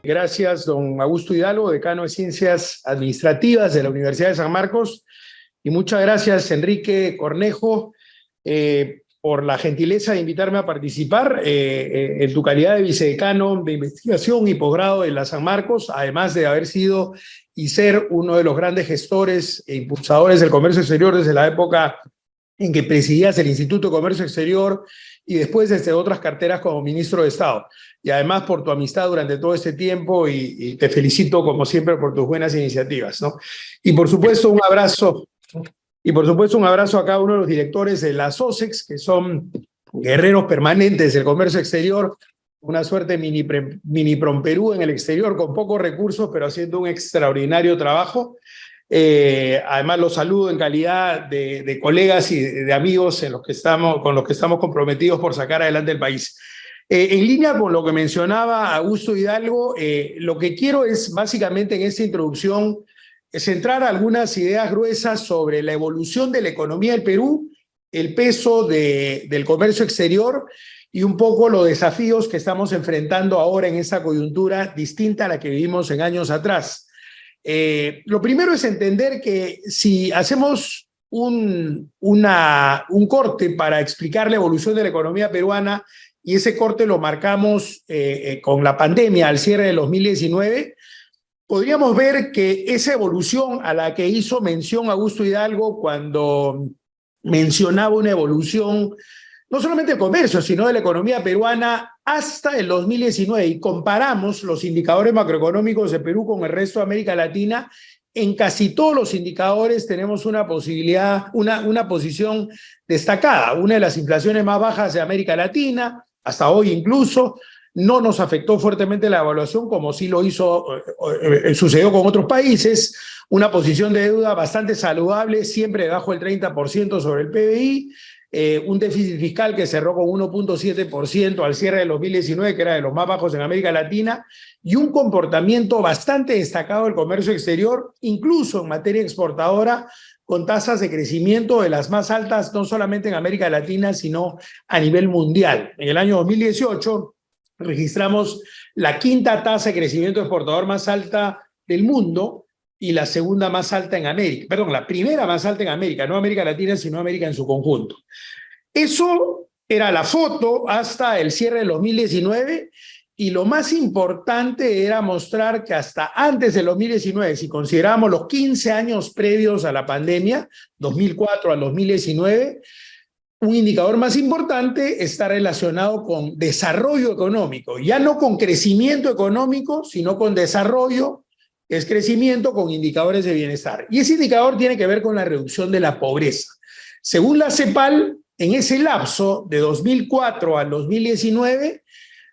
Gracias, don Augusto Hidalgo, decano de Ciencias Administrativas de la Universidad de San Marcos. Y muchas gracias, Enrique Cornejo, por la gentileza de invitarme a participar en tu calidad de vicedecano de investigación y posgrado de la San Marcos, además de haber sido y ser uno de los grandes gestores e impulsadores del comercio exterior desde la época en que presidías el Instituto de Comercio Exterior y después desde otras carteras como ministro de Estado. Y además por tu amistad durante todo este tiempo y te felicito como siempre por tus buenas iniciativas, ¿no? Y por supuesto un abrazo a cada uno de los directores de la SOSEX, que son guerreros permanentes del comercio exterior, una suerte mini Promperú en el exterior con pocos recursos, pero haciendo un extraordinario trabajo. Además los saludo en calidad de colegas y de amigos con los que estamos comprometidos por sacar adelante el país. En línea con lo que mencionaba Augusto Hidalgo, lo que quiero es básicamente en esta introducción centrar algunas ideas gruesas sobre la evolución de la economía del Perú, el peso del comercio exterior y un poco los desafíos que estamos enfrentando ahora en esta coyuntura distinta a la que vivimos en años atrás. Lo primero es entender que si hacemos un corte para explicar la evolución de la economía peruana y ese corte lo marcamos con la pandemia al cierre de 2019, podríamos ver que esa evolución a la que hizo mención Augusto Hidalgo cuando mencionaba una evolución no solamente del comercio, sino de la economía peruana hasta el 2019, y comparamos los indicadores macroeconómicos de Perú con el resto de América Latina, en casi todos los indicadores tenemos una posición destacada, una de las inflaciones más bajas de América Latina, hasta hoy incluso. No nos afectó fuertemente la evaluación como sí lo sucedió con otros países, una posición de deuda bastante saludable, siempre debajo del 30% sobre el PBI, un déficit fiscal que cerró con 1.7% al cierre de 2019, que era de los más bajos en América Latina, y un comportamiento bastante destacado del comercio exterior, incluso en materia exportadora, con tasas de crecimiento de las más altas, no solamente en América Latina, sino a nivel mundial. En el año 2018 registramos la quinta tasa de crecimiento exportador más alta del mundo y la segunda más alta en América, perdón, la primera más alta en América, no América Latina, sino América en su conjunto. Eso era la foto hasta el cierre del 2019, y lo más importante era mostrar que hasta antes del 2019, si consideramos los 15 años previos a la pandemia, 2004 al 2019, un indicador más importante está relacionado con desarrollo económico, ya no con crecimiento económico, sino con desarrollo, es crecimiento con indicadores de bienestar. Y ese indicador tiene que ver con la reducción de la pobreza. Según la CEPAL, en ese lapso de 2004 al 2019,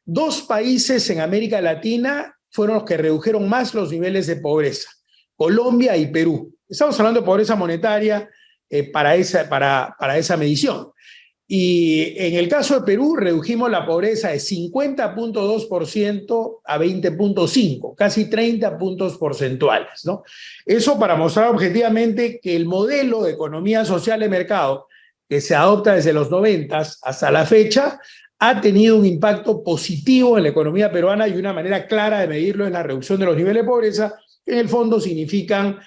2 países en América Latina fueron los que redujeron más los niveles de pobreza: Colombia y Perú. Estamos hablando de pobreza monetaria para esa medición. Y en el caso de Perú, redujimos la pobreza de 50.2% a 20.5%, casi 30 puntos porcentuales, ¿no? Eso para mostrar objetivamente que el modelo de economía social de mercado que se adopta desde los 90 hasta la fecha ha tenido un impacto positivo en la economía peruana, y una manera clara de medirlo es la reducción de los niveles de pobreza, que en el fondo significan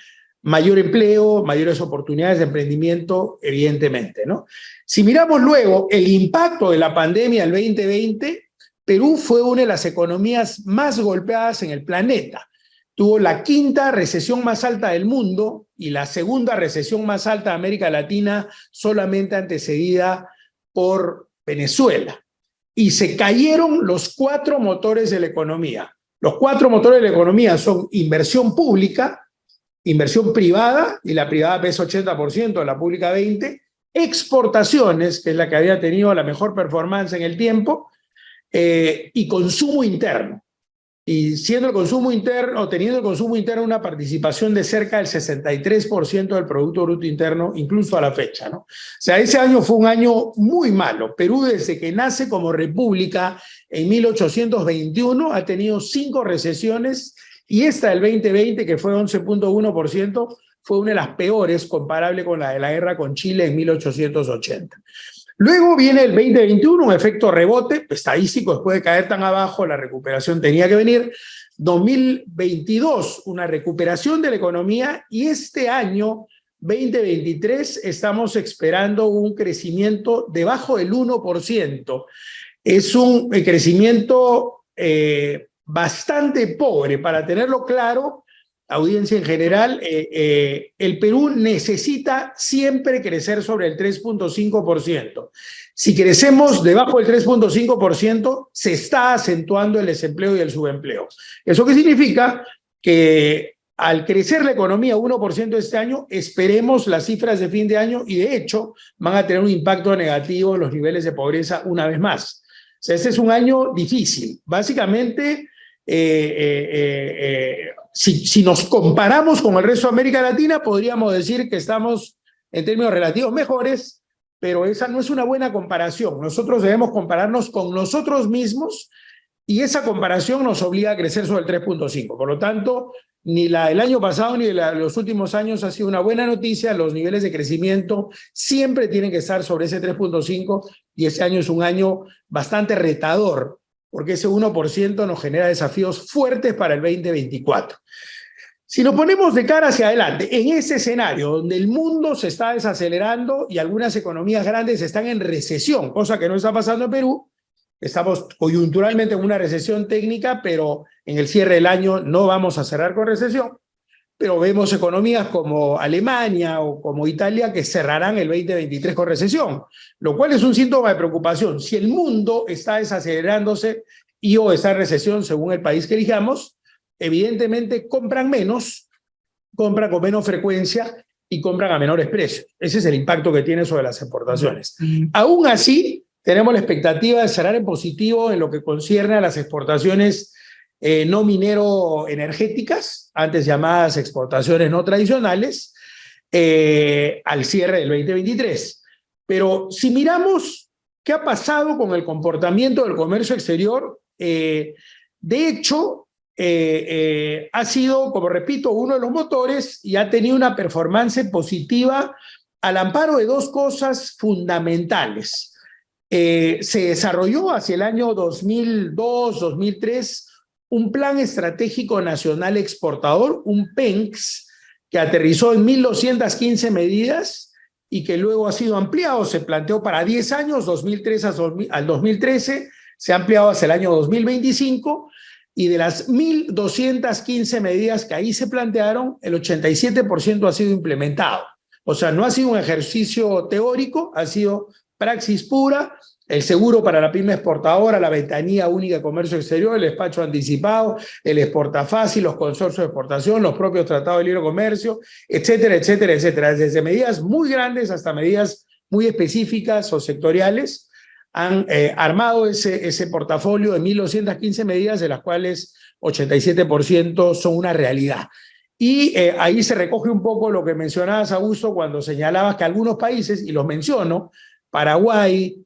mayor empleo, mayores oportunidades de emprendimiento, evidentemente, ¿no? Si miramos luego el impacto de la pandemia del 2020, Perú fue una de las economías más golpeadas en el planeta. Tuvo la quinta recesión más alta del mundo y la segunda recesión más alta de América Latina, solamente antecedida por Venezuela. Y se cayeron los 4 motores de la economía. Los 4 motores de la economía son inversión pública, inversión privada, y la privada pesa 80%, la pública 20%, exportaciones, que es la que había tenido la mejor performance en el tiempo, y consumo interno. Y teniendo el consumo interno una participación de cerca del 63% del Producto Bruto Interno, incluso a la fecha, ¿no? O sea, ese año fue un año muy malo. Perú, desde que nace como república en 1821, ha tenido 5 recesiones, y esta del 2020, que fue 11.1%, fue una de las peores, comparable con la de la guerra con Chile en 1880. Luego viene el 2021, un efecto rebote estadístico. Después de caer tan abajo, la recuperación tenía que venir. 2022 una recuperación de la economía y este año 2023 estamos esperando un crecimiento debajo del 1%. Es un crecimiento bastante pobre. Para tenerlo claro, audiencia en general, el Perú necesita siempre crecer sobre el 3.5%. Si crecemos debajo del 3.5%, se está acentuando el desempleo y el subempleo. ¿Eso qué significa? Que al crecer la economía 1% este año, esperemos las cifras de fin de año y de hecho van a tener un impacto negativo en los niveles de pobreza una vez más. O sea, este es un año difícil. Básicamente, si nos comparamos con el resto de América Latina, podríamos decir que estamos en términos relativos mejores, pero esa no es una buena comparación. Nosotros debemos compararnos con nosotros mismos y esa comparación nos obliga a crecer sobre el 3.5. Por lo tanto, ni la del año pasado ni los últimos años ha sido una buena noticia. Los niveles de crecimiento siempre tienen que estar sobre ese 3.5 y este año es un año bastante retador porque ese 1% nos genera desafíos fuertes para el 2024. Si nos ponemos de cara hacia adelante, en ese escenario donde el mundo se está desacelerando y algunas economías grandes están en recesión, cosa que no está pasando en Perú, estamos coyunturalmente en una recesión técnica, pero en el cierre del año no vamos a cerrar con recesión, pero vemos economías como Alemania o como Italia que cerrarán el 2023 con recesión, lo cual es un síntoma de preocupación. Si el mundo está desacelerándose y o está en recesión según el país que elijamos, evidentemente compran menos, compran con menos frecuencia y compran a menores precios. Ese es el impacto que tiene sobre las exportaciones. Aún así, tenemos la expectativa de cerrar en positivo en lo que concierne a las exportaciones no minero-energéticas, antes llamadas exportaciones no tradicionales, al cierre del 2023. Pero si miramos qué ha pasado con el comportamiento del comercio exterior, de hecho, ha sido, como repito, uno de los motores y ha tenido una performance positiva al amparo de dos cosas fundamentales. Se desarrolló hacia el año 2002-2003 un Plan Estratégico Nacional Exportador, un PENX, que aterrizó en 1.215 medidas y que luego ha sido ampliado. Se planteó para 10 años, 2003 al 2013, se ha ampliado hacia el año 2025 y de las 1.215 medidas que ahí se plantearon, el 87% ha sido implementado. O sea, no ha sido un ejercicio teórico, ha sido praxis pura. El seguro para la pyme exportadora, la ventanilla única de comercio exterior, el despacho anticipado, el exporta fácil, los consorcios de exportación, los propios tratados de libre comercio, etcétera, etcétera, etcétera. Desde medidas muy grandes hasta medidas muy específicas o sectoriales, han armado ese portafolio de 1.215 medidas, de las cuales 87% son una realidad. Y ahí se recoge un poco lo que mencionabas, Augusto, cuando señalabas que algunos países, y los menciono, Paraguay,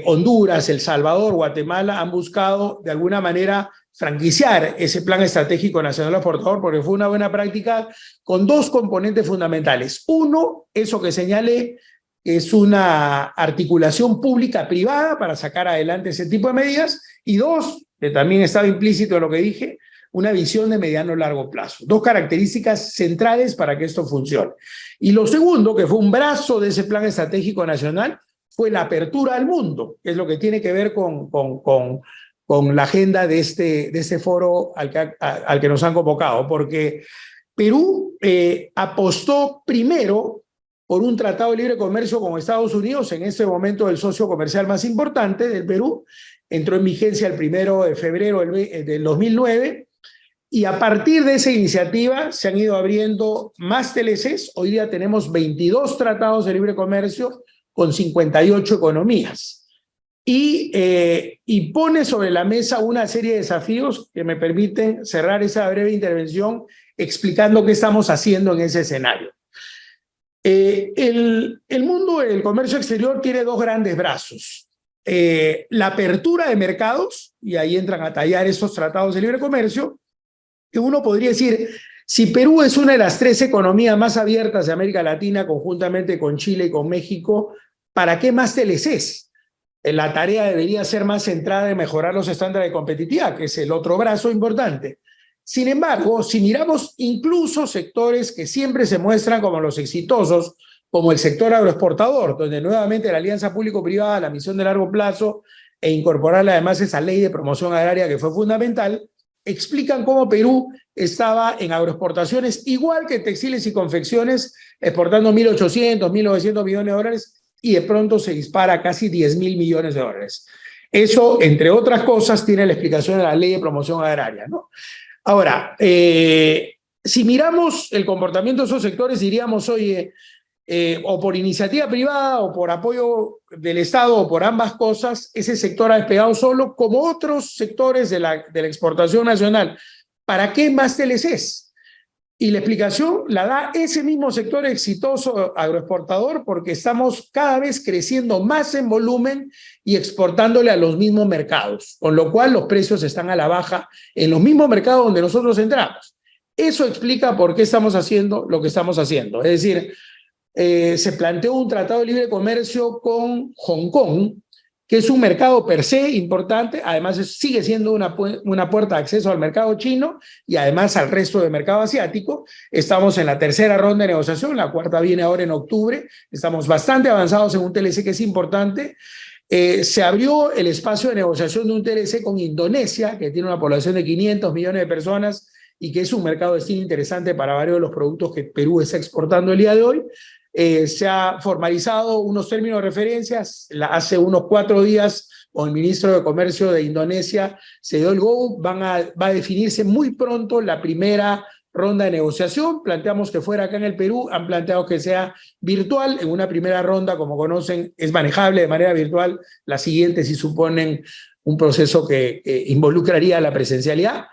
Honduras, El Salvador, Guatemala, han buscado de alguna manera franquiciar ese Plan Estratégico Nacional Exportador porque fue una buena práctica con dos componentes fundamentales. Uno, eso que señalé, es una articulación pública-privada para sacar adelante ese tipo de medidas. Y dos, que también estaba implícito en lo que dije, una visión de mediano y largo plazo. Dos características centrales para que esto funcione. Y lo segundo, que fue un brazo de ese Plan Estratégico Nacional, fue la apertura al mundo, que es lo que tiene que ver con la agenda de este foro al que nos han convocado, porque Perú apostó primero por un tratado de libre comercio con Estados Unidos, en ese momento el socio comercial más importante del Perú, entró en vigencia el 1 de febrero del 2009, y a partir de esa iniciativa se han ido abriendo más TLCs. Hoy día tenemos 22 tratados de libre comercio con 58 economías. Y pone sobre la mesa una serie de desafíos que me permiten cerrar esa breve intervención explicando qué estamos haciendo en ese escenario. El mundo del comercio exterior tiene dos grandes brazos. La apertura de mercados, y ahí entran a tallar esos tratados de libre comercio, que uno podría decir, si Perú es una de las 3 economías más abiertas de América Latina, conjuntamente con Chile y con México, ¿para qué más TLCs? La tarea debería ser más centrada en mejorar los estándares de competitividad, que es el otro brazo importante. Sin embargo, si miramos incluso sectores que siempre se muestran como los exitosos, como el sector agroexportador, donde nuevamente la alianza público-privada, la misión de largo plazo e incorporarle además esa ley de promoción agraria que fue fundamental, explican cómo Perú estaba en agroexportaciones igual que textiles y confecciones, exportando 1.800, 1.900 millones de dólares y de pronto se dispara a casi 10.000 millones de dólares. Eso, entre otras cosas, tiene la explicación de la ley de promoción agraria, ¿no? Ahora, si miramos el comportamiento de esos sectores, diríamos, oye, o por iniciativa privada o por apoyo del Estado o por ambas cosas, ese sector ha despegado solo como otros sectores de la exportación nacional. ¿Para qué más TLCs? Y la explicación la da ese mismo sector exitoso agroexportador porque estamos cada vez creciendo más en volumen y exportándole a los mismos mercados, con lo cual los precios están a la baja en los mismos mercados donde nosotros entramos. Eso explica por qué estamos haciendo lo que estamos haciendo. Es decir, se planteó un tratado de libre comercio con Hong Kong, que es un mercado per se importante, además sigue siendo una puerta de acceso al mercado chino y además al resto del mercado asiático. Estamos en la tercera ronda de negociación, la cuarta viene ahora en octubre, estamos bastante avanzados en un TLC que es importante. Se abrió el espacio de negociación de un TLC con Indonesia, que tiene una población de 500 millones de personas y que es un mercado de destino interesante para varios de los productos que Perú está exportando el día de hoy. Se ha formalizado unos términos de referencias. Hace unos 4 días, con el ministro de Comercio de Indonesia, se dio el go. Va a definirse muy pronto la primera ronda de negociación. Planteamos que fuera acá en el Perú, han planteado que sea virtual. En una primera ronda, como conocen, es manejable de manera virtual. La siguiente sí suponen un proceso que involucraría la presencialidad.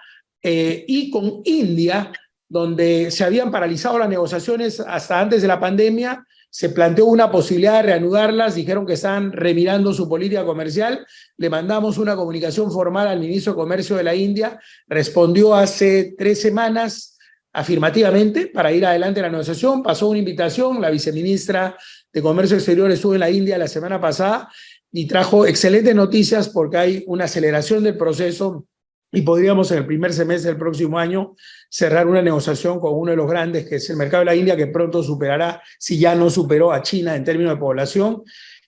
Y con India, donde se habían paralizado las negociaciones hasta antes de la pandemia, se planteó una posibilidad de reanudarlas, dijeron que están remirando su política comercial, le mandamos una comunicación formal al ministro de Comercio de la India, respondió hace 3 semanas afirmativamente para ir adelante en la negociación, pasó una invitación, la viceministra de Comercio Exterior estuvo en la India la semana pasada y trajo excelentes noticias porque hay una aceleración del proceso y podríamos en el primer semestre del próximo año cerrar una negociación con uno de los grandes, que es el mercado de la India, que pronto superará, si ya no superó a China en términos de población.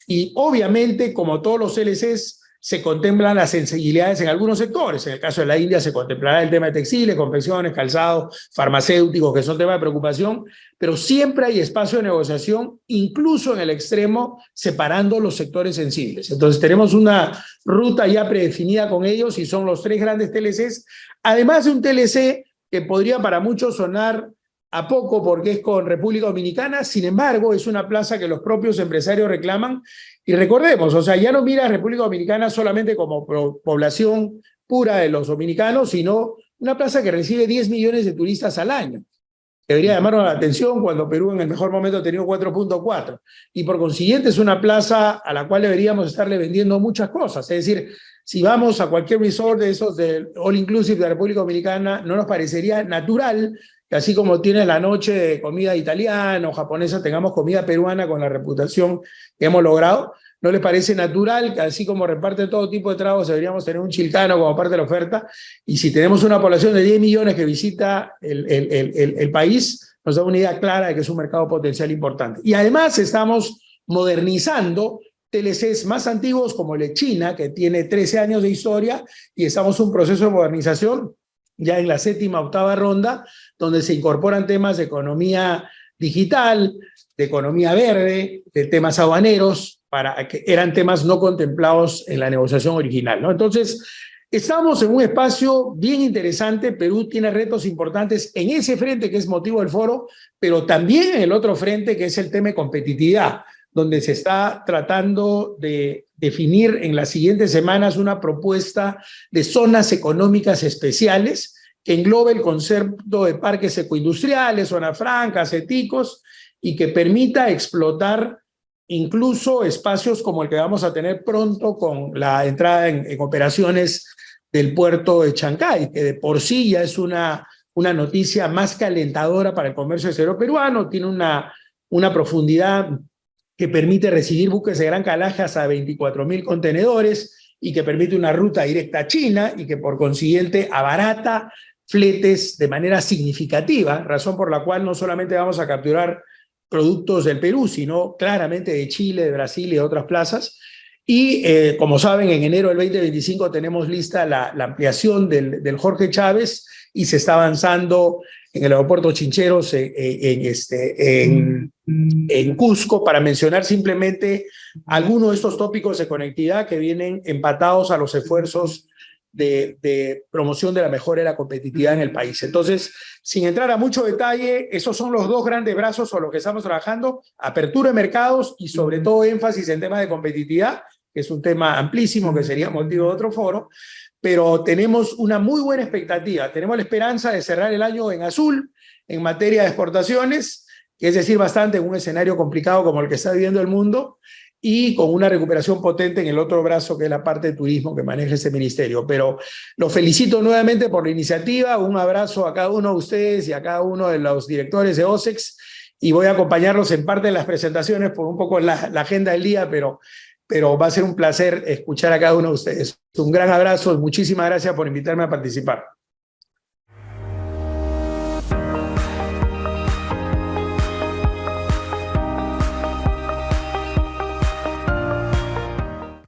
Y obviamente, como todos los LCs, se contemplan las sensibilidades en algunos sectores. En el caso de la India se contemplará el tema de textiles, confecciones, calzados, farmacéuticos, que son temas de preocupación, pero siempre hay espacio de negociación, incluso en el extremo, separando los sectores sensibles. Entonces tenemos una ruta ya predefinida con ellos y son los 3 grandes TLCs, además de un TLC que podría para muchos sonar a poco porque es con República Dominicana, sin embargo, es una plaza que los propios empresarios reclaman. Y recordemos, o sea, ya no mira a República Dominicana solamente como población pura de los dominicanos, sino una plaza que recibe 10 millones de turistas al año. Debería llamarnos la atención cuando Perú en el mejor momento ha tenido 4.4. Y por consiguiente es una plaza a la cual deberíamos estarle vendiendo muchas cosas. Es decir, si vamos a cualquier resort de esos del All Inclusive de la República Dominicana, no nos parecería natural que así como tiene la noche de comida italiana o japonesa, tengamos comida peruana con la reputación que hemos logrado. ¿No les parece natural que así como reparten todo tipo de tragos, deberíamos tener un chilcano como parte de la oferta? Y si tenemos una población de 10 millones que visita el país, nos da una idea clara de que es un mercado potencial importante. Y además estamos modernizando TLCs más antiguos como el de China, que tiene 13 años de historia, y estamos en un proceso de modernización ya en la 7ª, 8ª ronda, donde se incorporan temas de economía digital, de economía verde, de temas aduaneros, para que eran temas no contemplados en la negociación original, ¿no? Entonces, estamos en un espacio bien interesante. Perú tiene retos importantes en ese frente que es motivo del foro, pero también en el otro frente que es el tema de competitividad, donde se está tratando de definir en las siguientes semanas una propuesta de zonas económicas especiales que englobe el concepto de parques ecoindustriales, zonas francas, ETICOS, y que permita explotar incluso espacios como el que vamos a tener pronto con la entrada en operaciones del puerto de Chancay, que de por sí ya es una noticia más que alentadora para el comercio exterior peruano, tiene una profundidad que permite recibir buques de gran calaje hasta 24.000 contenedores y que permite una ruta directa a China y que por consiguiente abarata fletes de manera significativa, razón por la cual no solamente vamos a capturar productos del Perú, sino claramente de Chile, de Brasil y de otras plazas. Y como saben, en enero del 2025 tenemos lista la ampliación del Jorge Chávez y se está avanzando en el aeropuerto Chincheros en Cusco, para mencionar simplemente algunos de estos tópicos de conectividad que vienen empatados a los esfuerzos de promoción de la mejora de la competitividad en el país. Entonces, sin entrar a mucho detalle, esos son los dos grandes brazos sobre los que estamos trabajando: apertura de mercados y sobre todo énfasis en temas de competitividad, que es un tema amplísimo que sería motivo de otro foro, pero tenemos una muy buena expectativa. Tenemos la esperanza de cerrar el año en azul en materia de exportaciones, que es decir, bastante en un escenario complicado como el que está viviendo el mundo, y con una recuperación potente en el otro brazo, que es la parte de turismo que maneja este ministerio. Pero los felicito nuevamente por la iniciativa, un abrazo a cada uno de ustedes y a cada uno de los directores de OSEX, y voy a acompañarlos en parte de las presentaciones por un poco la agenda del día, pero va a ser un placer escuchar a cada uno de ustedes. Un gran abrazo y muchísimas gracias por invitarme a participar.